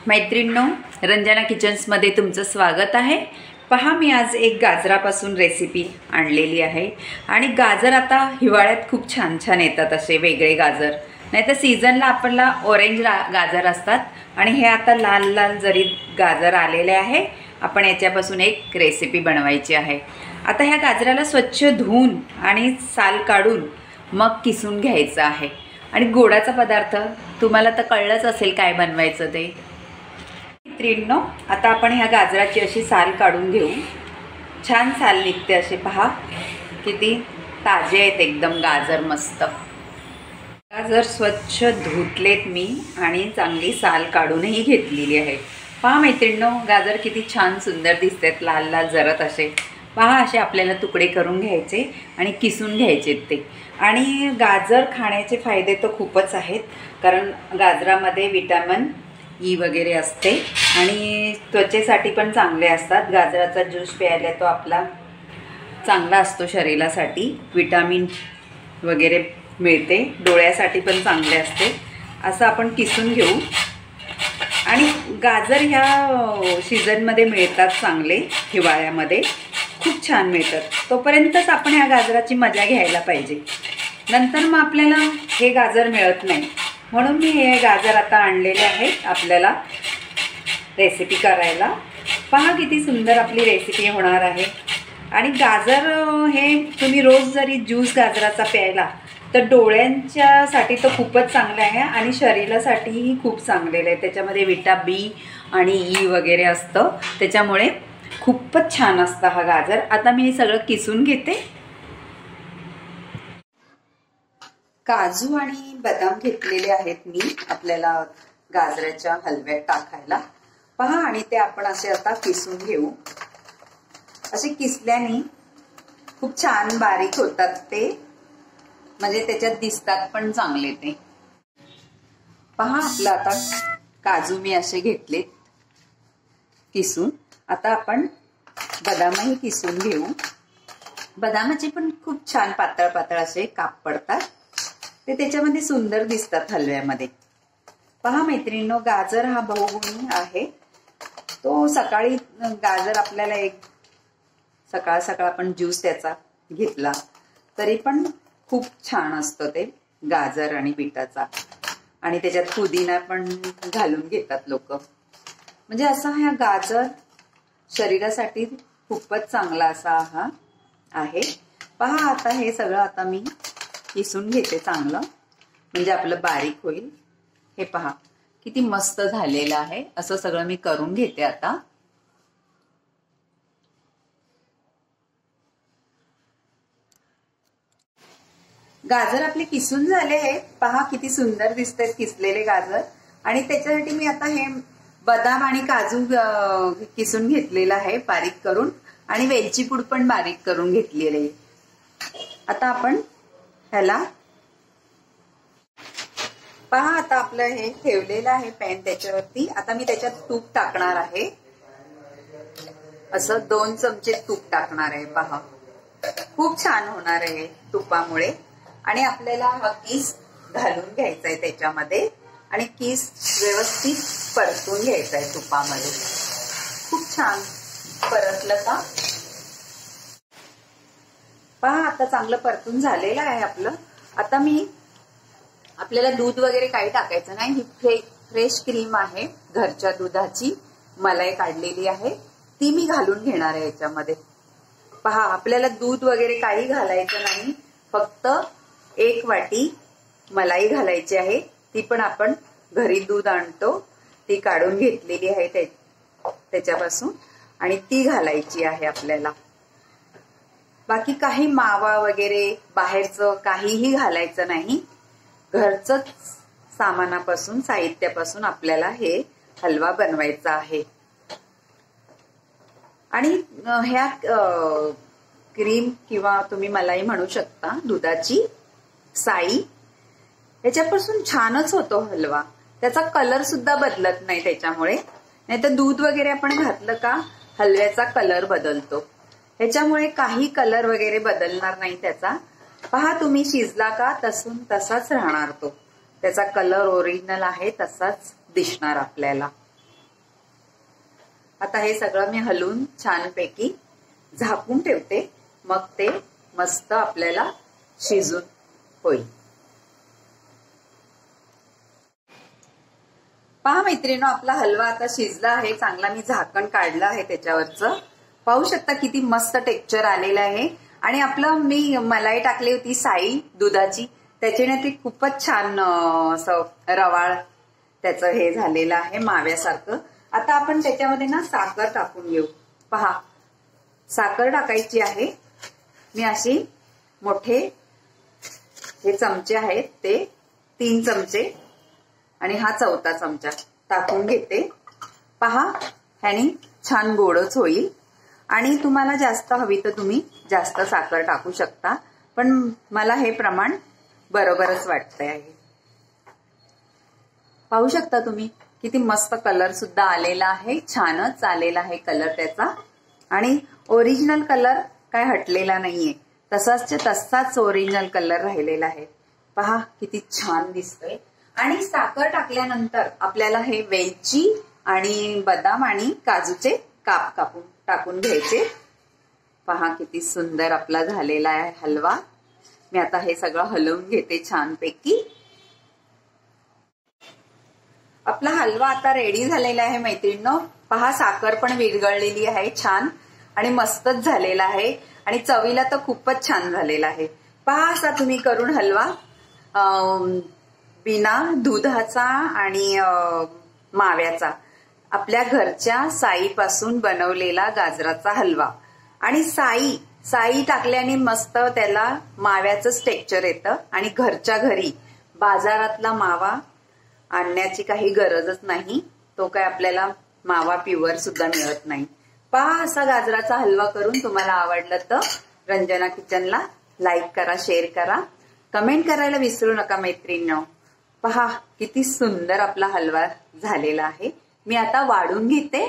मैत्रिणींनो, रंजना किचन्समध्ये तुमचं स्वागत आहे। पहा, मी आज एक गाजरापासून रेसिपी आणलेली आहे आणि गाजर आता हिवाळ्यात खूप छान छान येतात, असे वेगळे गाजर। नाहीतर सीझनला आपल्याला ऑरेंज गाजर असतात आणि हे आता लाल लाल जरी गाजर आलेले आहे। आपण याच्यापासून एक रेसिपी बनवायची आहे। आता ह्या गाजराला स्वच्छ धुवून आणि साल काढून मग किसून घ्यायचं आहे। आणि गोडाचा पदार्थ तुम्हाला तर कळलंच असेल काय बनवायचं ते। मित्रांनो, आता आपण ह्या गाजराची अशी साल काढून घेऊ। छान साल निघते असे, पहा किती ताजे आहेत एकदम गाजर, मस्त। गाजर स्वच्छ धुतलेत मी आणि चांगली साल काढूनही घेतलेली आहे। पहा मैत्रिणींनो, गाजर किती छान सुंदर दिसतात, लाल लाल जरत असे। पहा, असे आपल्याला तुकडे करून घ्यायचे आणि किसून घ्यायचे ते। आणि गाजर खाण्याचे फायदे तर खूपच आहेत, कारण गाजरामध्ये विटॅमिन ई वगैरे असते आणि त्वचेसाठी पण चांगले असतात। गाजराचा ज्यूस प्यायला तो आपला चांगला असतो शरीरासाठी, विटॅमिन वगैरे मिळते, डोळ्यासाठी पण चांगले असते। असं आपण किसून घेऊ। आणि गाजर ह्या सीझनमध्ये मिळतात चांगले, हिवाळ्यामध्ये खूप छान मिळतात। तोपर्यंतच आपण ह्या गाजराची मजा घ्यायला पाहिजे, नंतर मग आपल्याला हे गाजर मिळत नाही। म्हणून मी हे गाजर आता आणलेले आहेत आपल्याला रेसिपी करायला। पहा किती सुंदर आपली रेसिपी होणार आहे। आणि गाजर हे तुम्ही रोज जरी ज्यूस गाजराचा प्यायला तर डोळ्यांच्यासाठी तर खूपच चांगलं आहे आणि शरीरासाठीही खूप चांगलेलं आहे। त्याच्यामध्ये विटॅमिन बी आणि ई वगैरे असतं, त्याच्यामुळे खूपच छान असतं हा गाजर। आता मी हे सगळं किसून घेते। काजू आणि बदाम घेतलेले आहेत मी आपल्याला गाजराच्या हलव्यात टाकायला। पहा, आणि ते आपण असे आता किसून घेऊ। असे किसल्याने खूप छान बारीक होतात ते, म्हणजे त्याच्यात दिसतात पण चांगले ते। पहा, आपलं आता काजू मी असे घेतलेत किसून। आता आपण बदामही किसून घेऊ। बदामाचे पण खूप छान पातळ पातळ असे काप पडतात, ते त्याच्यामध्ये सुंदर दिसतात हलव्यामध्ये। पहा मैत्रिणींनो, गाजर हा बहुगुणी आहे। तो सकाळी गाजर आपल्याला एक सकाळ सकाळ आपण ज्यूस त्याचा घेतला तरी पण खूप छान असतं ते गाजर आणि बीटाचा। आणि त्याच्यात पुदिना पण घालून घेतात लोक, म्हणजे असा हा गाजर शरीरासाठी खूपच चांगला असा हा आहे। पहा, आता हे सगळं आता मी किसून घेते चांगलं, म्हणजे आपलं बारीक होईल। हे पहा किती मस्त झालेलं आहे। असं सगळं मी करून घेते आता। गाजर आपले किसून झाले आहेत, पहा किती सुंदर दिसतात किसलेले गाजर। आणि त्याच्यासाठी मी आता हे बदाम आणि काजू किसून घेतलेला आहे बारीक करून, आणि वेलची पूड पण बारीक करून घेतलेली आहे। आता आपण ह्याला पहा, आता आपलं हे ठेवलेलं आहे पॅन त्याच्यावरती। आता मी त्याच्यात तूप टाकणार आहे, असं 2 चमचे तूप टाकणार आहे। पहा, खूप छान होणार आहे तुपामुळे। आणि आपल्याला हा किस घालून घ्यायचा आहे त्याच्यामध्ये, आणि किस व्यवस्थित परतून घ्यायचा आहे तुपामध्ये। खूप छान परतलं का, पहा आता चांगलं परतून झालेलं आहे आपलं। आता आपल्याला दूध वगैरे काही टाकायचं नाही, ही फ्रेश क्रीम आहे, घरच्या दुधाची मलाई काढलेली आहे, ती मी घालून घेणार आहे याच्यामध्ये। पहा, आपल्याला दूध वगैरे काही घालायचं नाही, फक्त 1 वाटी मलाई घालायची आहे। ती पण आपण घरी दूध आणतो, ती काढून घेतलेली आहे त्याच्यापासून, आणि ती घालायची आहे आपल्याला। बाकी काही मावा वगैरे बाहेरचं काहीही घालायचं नाही, घरचंच सामानापासून, साहित्यापासून आपल्याला हे हलवा बनवायचा आहे। आणि ह्या क्रीम किंवा तुम्ही मलाई म्हणू शकता, दुधाची साई, ह्याच्यापासून छानच होतो हलवा। त्याचा कलर सुद्धा बदलत नाही त्याच्यामुळे, नाहीतर दूध वगैरे आपण घातलं का हलव्याचा कलर बदलतो, ह्याच्यामुळे काही कलर वगैरे बदलणार नाही त्याचा। पहा, तुम्ही शिजला का तसाच राहणार तो, त्याचा कलर ओरिजिनल आहे तसाच दिसणार आपल्याला। आता हे सगळं मी हलवून छानपैकी झाकून ठेवते, मग ते मस्त आपल्याला शिजून होईल. पहा मैत्रिणींनो, आपला हलवा आता शिजला आहे चांगला. मी झाकण काढलं आहे त्याच्यावरचं. पाहू शकता किती मस्त टेक्स्चर आलेलं आहे. आणि आपलं मी मलाई टाकली होती साई दुधाची, त्याच्याने ते खूपच छान असं रवाळ त्याचं हे झालेलं आहे माव्यासारखं. आता आपण त्याच्यामध्ये ना साखर टाकून घेऊ. पहा, साखर टाकायची आहे. मी अशी मोठे हे चमचे आहेत ते 3 चमचे आणि हा 4था चमचा टाकून घेते. पहा, ह्याने छान गोडच होईल. आणि तुम्हाला जास्त हवी तर तुम्ही जास्त साखर टाकू शकता, पण मला हे प्रमाण बरोबरच वाटतंय आहे. पाहू शकता तुम्ही किती मस्त कलर सुद्धा आलेला आहे. छानच आलेला आहे कलर त्याचा. आणि ओरिजिनल कलर काय हटलेला नाहीये, तसाच ओरिजिनल कलर राहिलेला आहे. पहा किती छान दिसतंय. आणि साखर टाकल्यानंतर आपल्याला हे वेलची आणि बदाम आणि काजूचे काप कापून टाकून घ्यायचे. पहा किती सुंदर आपला झालेला आहे हलवा. मी आता हे सगळं हलवून घेते छानपैकी. आपला हलवा आता रेडी झालेला आहे मैत्रिणींनो. पहा, साखर पण विरघळलेली आहे छान आणि मस्तच झालेला आहे. आणि चवीला तर खूपच छान झालेला आहे. पहा, असा तुम्ही करून हलवा बिना दुधाचा आणि माव्याचा, आपल्या घरच्या साईपासून बनवलेला गाजराचा हलवा. आणि साई टाकल्याने मस्त त्याला माव्याचंच टेक्स्चर येतं. आणि घरच्या घरी बाजारातला मावा आणण्याची काही गरजच नाही. तो काय आपल्याला मावा प्युअर सुद्धा मिळत नाही. पहा, असा गाजराचा हलवा करून तुम्हाला आवडलं तर रंजना किचनला लाईक करा, शेअर करा, कमेंट करायला विसरू नका मैत्रिणींनो. पहा किती सुंदर आपला हलवा झालेला आहे. मी आता वाढून घेते.